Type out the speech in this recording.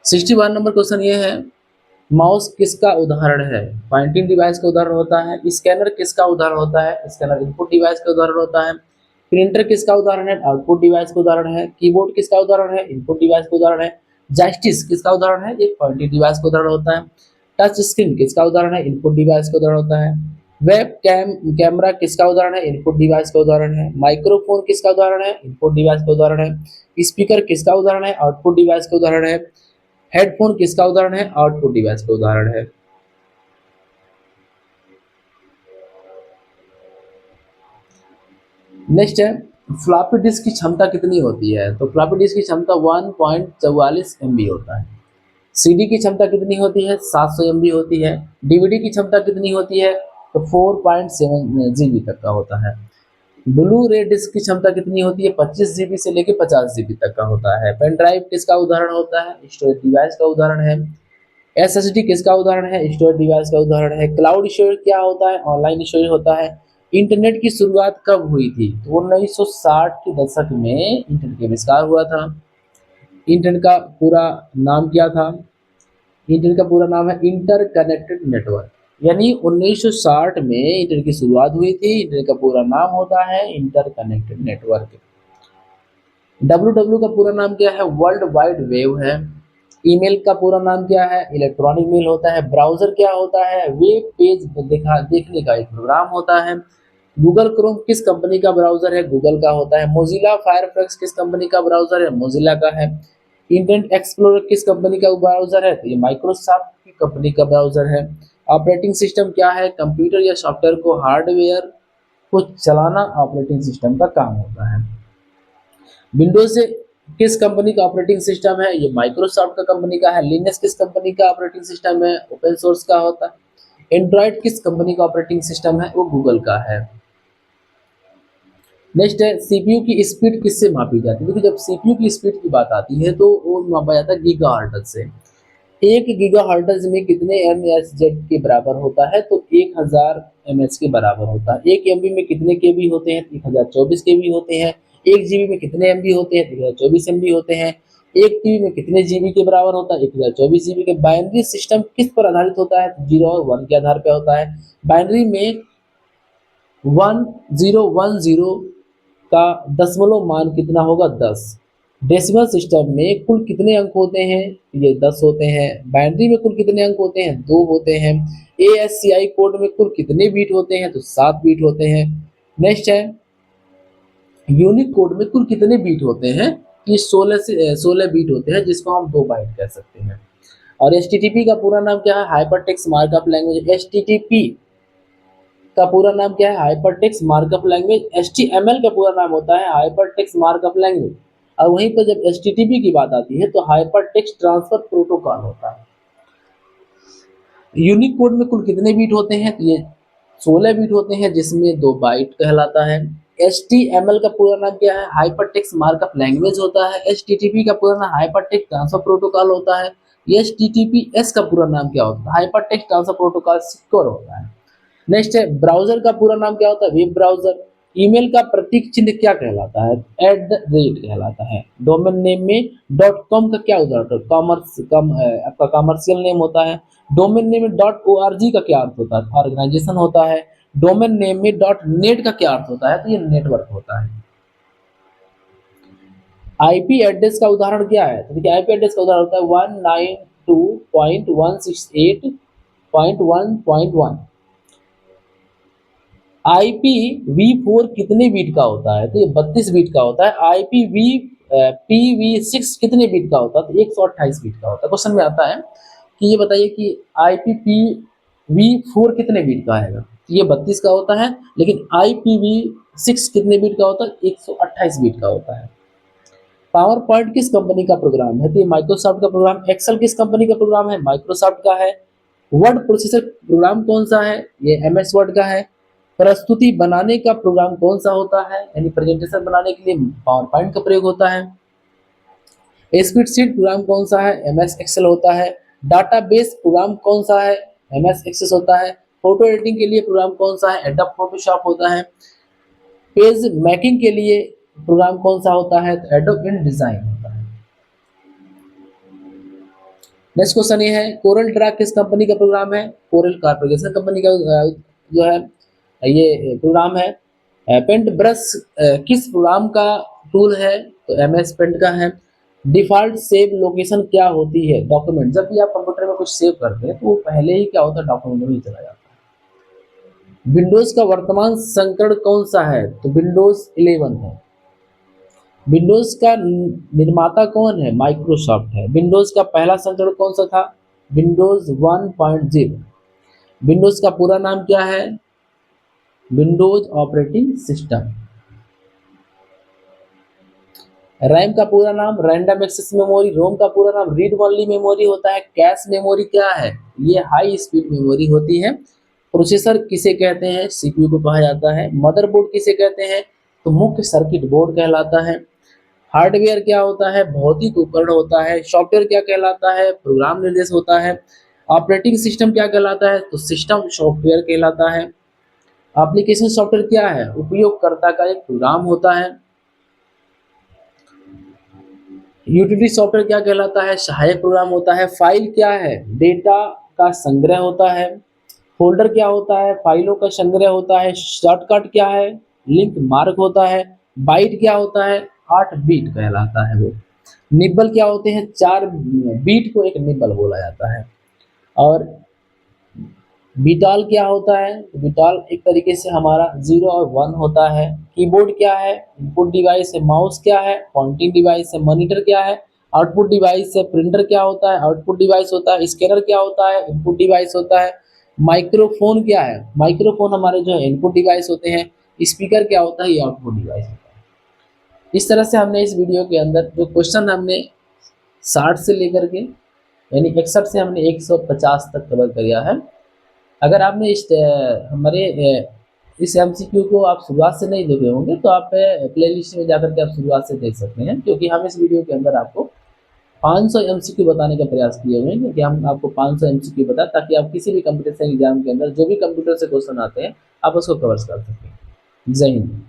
61 number question ये है, mouse किसका उदाहरण है? पॉइंटिंग डिवाइस का उदाहरण होता है। स्कैनर किसका उदाहरण होता है? स्कैनर इनपुट डिवाइस का उदाहरण होता है। प्रिंटर किसका उदाहरण है? आउटपुट डिवाइस का उदाहरण है। कीबोर्ड किसका उदाहरण है? इनपुट डिवाइस का उदाहरण है। जॉयस्टिक किसका उदाहरण है? ये पॉइंटिंग डिवाइस का उदाहरण होता है। टच स्क्रीन किसका उदाहरण है? इनपुट डिवाइस का उदाहरण होता है। वेब कैमरा किसका उदाहरण है? इनपुट डिवाइस का उदाहरण है। माइक्रोफोन किसका उदाहरण है? इनपुट डिवाइस का उदाहरण है। स्पीकर किसका उदाहरण है? आउटपुट डिवाइस का उदाहरण है। हेडफोन किसका उदाहरण है? आउटपुट डिवाइस का उदाहरण है। नेक्स्ट है, फ्लॉपी डिस्क की क्षमता कितनी होती है? तो फ्लॉपी डिस्क की क्षमता 1.44 MB होता है। सीडी की क्षमता कितनी होती है? 700 MB होती है। डीवीडी की क्षमता कितनी होती है? तो 4.7 GB तक का होता है। ब्लू रे डिस्क की क्षमता कितनी होती है? 25 GB से लेकर 50 GB तक का होता है। पेन ड्राइव किसका उदाहरण होता है? स्टोरेज डिवाइस का उदाहरण है। एसएसडी किसका उदाहरण है? स्टोरेज डिवाइस का उदाहरण है। क्लाउड स्टोरेज क्या होता है? ऑनलाइन स्टोरेज होता है। इंटरनेट की शुरुआत कब हुई थी? तो 1960 के दशक में इंटरनेट का आविष्कार हुआ था। इंटरनेट का पूरा नाम क्या था? इंटरनेट का पूरा नाम है इंटरकनेक्टेड नेटवर्क। यानी 1960 में इंटरनेट की शुरुआत हुई थी। इंटरनेट का पूरा नाम होता है इंटरकनेक्टेड नेटवर्क। डब्ल्यू का पूरा नाम क्या है? वर्ल्ड वाइड वेव है। ईमेल का पूरा नाम क्या है? इलेक्ट्रॉनिक मेल होता है। ब्राउज़र क्या होता है? वेब पेज देखने का एक प्रोग्राम होता है। गूगल क्रोम किस कंपनी का ब्राउज़र है? गूगल का होता है। मोज़िला फायरफॉक्स किस कंपनी का ब्राउज़र है? मोज़िला का है। इंटरनेट एक्सप्लोरर किस कंपनी का ब्राउज़र है? तो ये माइक्रोसॉफ्ट की कंपनी का ब्राउज़र है। ऑपरेटिंग सिस्टम क्या है? कंप्यूटर या सॉफ्टवेयर को हार्डवेयर को चलाना ऑपरेटिंग सिस्टम का काम होता है। विंडोज किस कंपनी का ऑपरेटिंग सिस्टम है? ये माइक्रोसॉफ्ट का कंपनी का है। लिनक्स किस कंपनी का ऑपरेटिंग सिस्टम है? ओपन सोर्स का होता है। एंड्रॉइड किस कंपनी का ऑपरेटिंग सिस्टम है? वो गूगल का है। नेक्स्ट है, सीपीयू की स्पीड किससे मापी जाती है? देखिए, जब सीपीयू की स्पीड की बात आती है तो वो मापा जाता है गीगाहर्ट्ज से। 1 गीगाहर्ट्ज में कितने एमएसजेड के बराबर होता है? तो 1000 एमएच के बराबर होता है। 1 एमबी में कितने केबी होते हैं? 1024 केबी होते हैं। 1 जीबी में कितने एमबी होते हैं? 1024 एमबी होते हैं। 1 टीबी में कितने जीबी के बराबर होता है? 1024 जीबी के। बाइनरी सिस्टम किस पर आधारित होता है? 0 और 1 के आधार पर होता है। बाइनरी में 1010 का दशमलव मान कितना होगा? 10। डेसिमल सिस्टम में कुल कितने अंक होते हैं? ये 10 होते हैं। बाइनरी में कुल कितने अंक होते हैं? 2 होते हैं। एएससीआई कोड में कुल कितने बीट होते हैं? तो 7 बीट होते हैं। नेक्स्ट है, यूनिक कोड में कुल कितने बीट होते हैं? ये 16 बीट होते हैं, जिसको हम 2 बाइट कह सकते हैं। और एचटीटीपी का पूरा नाम क्या है? Hypertext markup language. एचटीटीपी का पूरा नाम क्या है? Hypertext markup language. एचटीएमएल का पूरा नाम होता है हाइपरटेक्स्ट मार्कअप लैंग्वेज। और वहीं पर जब एचटीटीपी की बात आती है तो हाइपरटेक्स्ट ट्रांसफर प्रोटोकॉल होता है। यूनिक कोड में कुल कितने बीट होते हैं? तो ये 16 बीट होते हैं, जिसमें 2 बाइट कहलाता है। एचटीएमएल का पूरा नाम क्या है? हाइपरटेक्स्ट मार्कअप लैंग्वेज होता है। एचटीटीपी का पूरा नाम हाइपरटेक्स्ट ट्रांसफर प्रोटोकॉल होता है। एचटीटीपीएस का पूरा नाम क्या होता है? हाइपरटेक्स्ट ट्रांसफर प्रोटोकॉल सिक्योर होता है। नेक्स्ट है, ब्राउजर का पूरा नाम क्या होता है? Web browser. ईमेल का प्रतीक चिन्ह क्या कहलाता है? @ कहलाता है। डोमेन नेम में .com का क्या उदाहरण? आपका कमर्शियल नेम होता है। डोमेन नेम में .org का क्या अर्थ होता है? ऑर्गेनाइजेशन होता है। डोमेन नेम में .net का क्या अर्थ होता है? तो ये नेटवर्क होता है। आईपी एड्रेस का उदाहरण क्या है? तो देखिए, आईपी एड्रेस का उदाहरण होता है 192.168.1.1। IPv4 कितने बीट का होता है? तो ये 32 बीट का होता है। IPv6 कितने बीट का होता है? तो 128 बीट का होता है। क्वेश्चन में आता है कि ये बताइए कि IPv4 कितने बीट का आएगा? तो ये 32 का होता है, लेकिन IPv6 कितने बीट का होता है? 128 बीट का होता है। पावर पॉइंट किस कंपनी का प्रोग्राम है? तो ये माइक्रोसॉफ्ट का प्रोग्राम। एक्सेल किस कंपनी का प्रोग्राम है? माइक्रोसॉफ्ट का है। वर्ड प्रोसेसर प्रोग्राम कौन सा है? ये एमएस वर्ड का है। प्रस्तुति बनाने का प्रोग्राम कौन सा होता है? यानी प्रेजेंटेशन बनाने के लिए पावर पॉइंट का प्रयोग होता है। स्प्रेडशीट प्रोग्राम कौन सा है? एमएस एक्सेल होता है। डाटाबेस प्रोग्राम कौन सा है? एमएस एक्सेस होता है। फोटो एडिटिंग के लिए प्रोग्राम कौन सा है? एडोब फोटोशॉप होता है। पेज मेकिंग के लिए प्रोग्राम कौन सा होता है? तो एडोब InDesign होता है। नेक्स्ट क्वेश्चन ये है, कोरल ड्रा किस कंपनी का प्रोग्राम है? कोरल कॉर्पोरेशन कंपनी का जो है ये प्रोग्राम है। पेंट ब्रश किस प्रोग्राम का टूल है? तो एमएस पेंट का है। डिफॉल्ट सेव लोकेशन क्या होती है? डॉक्यूमेंट। जब भी आप कंप्यूटर में कुछ सेव करते हैं तो वो पहले ही क्या होता है, डॉक्यूमेंट में ही चला जाता है। विंडोज का वर्तमान संस्करण कौन सा है? तो विंडोज 11 है। विंडोज का निर्माता कौन है? माइक्रोसॉफ्ट है। विंडोज का पहला संस्करण कौन सा था? विंडोज 1.0। विंडोज का पूरा नाम क्या है? Windows operating system. रैम का पूरा नाम रैंडम एक्सेस मेमोरी। रोम का पूरा नाम रीड ओनली मेमोरी होता है। कैश मेमोरी क्या है? ये हाई स्पीड मेमोरी होती है। प्रोसेसर किसे कहते हैं? सीपीयू को कहा जाता है। मदरबोर्ड किसे कहते हैं? तो मुख्य सर्किट बोर्ड कहलाता है। हार्डवेयर क्या होता है? भौतिक उपकरण होता है। सॉफ्टवेयर क्या कहलाता है? प्रोग्राम निर्देश होता है। ऑपरेटिंग सिस्टम क्या कहलाता है? तो सिस्टम सॉफ्टवेयर कहलाता है। एप्लीकेशन सॉफ्टवेयर क्या है? उपयोगकर्ता का एक प्रोग्राम होता है। यूटिलिटी सॉफ्टवेयर क्या कहलाता है? सहायक प्रोग्राम होता है। फाइल क्या है? डेटा का संग्रह होता है। फोल्डर क्या होता है? फाइलों का संग्रह होता है। शॉर्टकट क्या है? लिंक मार्क होता है। बाइट क्या होता है? 8 बीट कहलाता है वो। निब्बल क्या होते हैं? 4 बीट को एक निब्बल बोला जाता है। और बीटाल क्या होता है? तो बीटाल एक तरीके से हमारा 0 और 1 होता है। कीबोर्ड क्या है? इनपुट डिवाइस है। माउस क्या है? पॉइंटिंग डिवाइस है। मॉनिटर क्या है? आउटपुट डिवाइस है। प्रिंटर क्या होता है? आउटपुट डिवाइस होता है। स्कैनर क्या होता है? इनपुट डिवाइस होता है। माइक्रोफोन क्या है? माइक्रोफोन हमारे जो इनपुट डिवाइस होते हैं। स्पीकर क्या होता है? ये आउटपुट डिवाइस होता है। इस तरह से हमने इस वीडियो के अंदर जो क्वेश्चन हमने 60 से लेकर के यानी 61 से हमने 150 तक कवर किया है। अगर आपने हमारे इस एमसीक्यू को आप शुरुआत से नहीं देखे होंगे तो आप प्लेलिस्ट में जाकर के आप शुरुआत से देख सकते हैं, क्योंकि हम इस वीडियो के अंदर आपको 500 एमसीक्यू बताने का प्रयास किए हुए हैं। क्योंकि हम आपको 500 एमसीक्यू बताएं ताकि आप किसी भी कंपटीशन एग्जाम के अंदर जो भी कंप्यूटर से क्वेश्चन आते हैं आप उसको कवर कर सकें। जय हिंद।